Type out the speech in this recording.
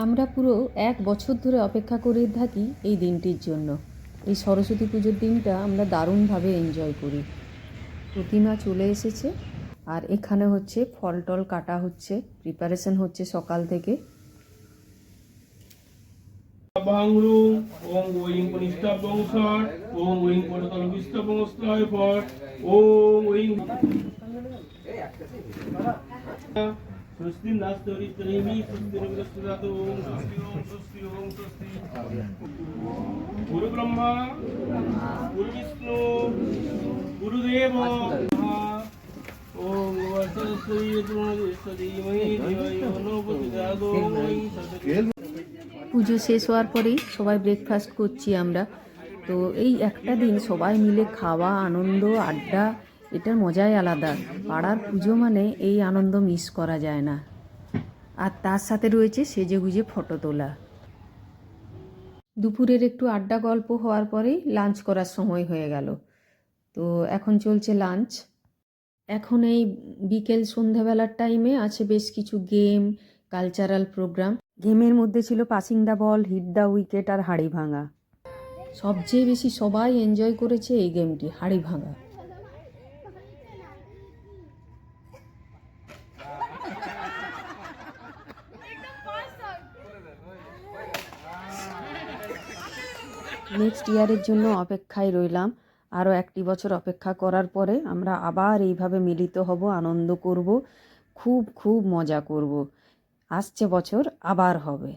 আমরা পুরো 1 বছর ধরে অপেক্ষা করে থাকি এই দিনটির জন্য। এই সরস্বতী পুজোর দিনটা আমরা দারুণভাবে এনজয় করি। প্রতিমা চলে এসেছে আর এখানে হচ্ছে ফল টল কাটা হচ্ছে, প্রিপারেশন হচ্ছে সকাল থেকে। বাংরুং ওং ওইং কনিষ্ঠাবংসর ওং ওইং পরতলবিষ্টবংস্তায় পর ওং ওইং স্বস্তি নাস্তরিত্রৈমি স্বস্তি নবস্তুদাতো ওং স্বস্তি ওং স্বস্তি ওং স্বস্তি গুরু ব্রহ্মা গুরু বিষ্ণু গুরুদেব ওং বর্ষস্বরী ধীমহি ধিয়ো ইয়ো ন প্রচোদয়াৎ ওং ওইং সরস্বতী। পুজো শেষ হওয়ার পরেই সবাই ব্রেকফাস্ট করছি আমরা। তো এই একটা দিন সবাই মিলে খাওয়া, আনন্দ, আড্ডা, এটার মজাই আলাদা। পাড়ার পুজো মানে এই আনন্দ মিস করা যায় না। আর তার সাথে রয়েছে সেজেগুজে ফটো তোলা। দুপুরের একটু আড্ডা গল্প হওয়ার পরেই লাঞ্চ করার সময় হয়ে গেল। তো এখন চলছে লাঞ্চ। এখন এই বিকেল সন্ধ্যাবেলার টাইমে আছে বেশ কিছু গেম, কালচারাল প্রোগ্রাম। গেমের মধ্যে ছিল passing the ball, hit the wicket আর হাড়ি ভাঙা। সবচেয়ে বেশি সবাই এনজয় করেছে এই গেমটি, হাড়ি ভাঙা। নেক্সট ইয়ারের জন্য অপেক্ষায় রইলাম। আরও 1টি বছর অপেক্ষা করার পরে আমরা আবার এইভাবে মিলিত হব, আনন্দ করব, খুব খুব মজা করব। আসছে বছর আবার হবে।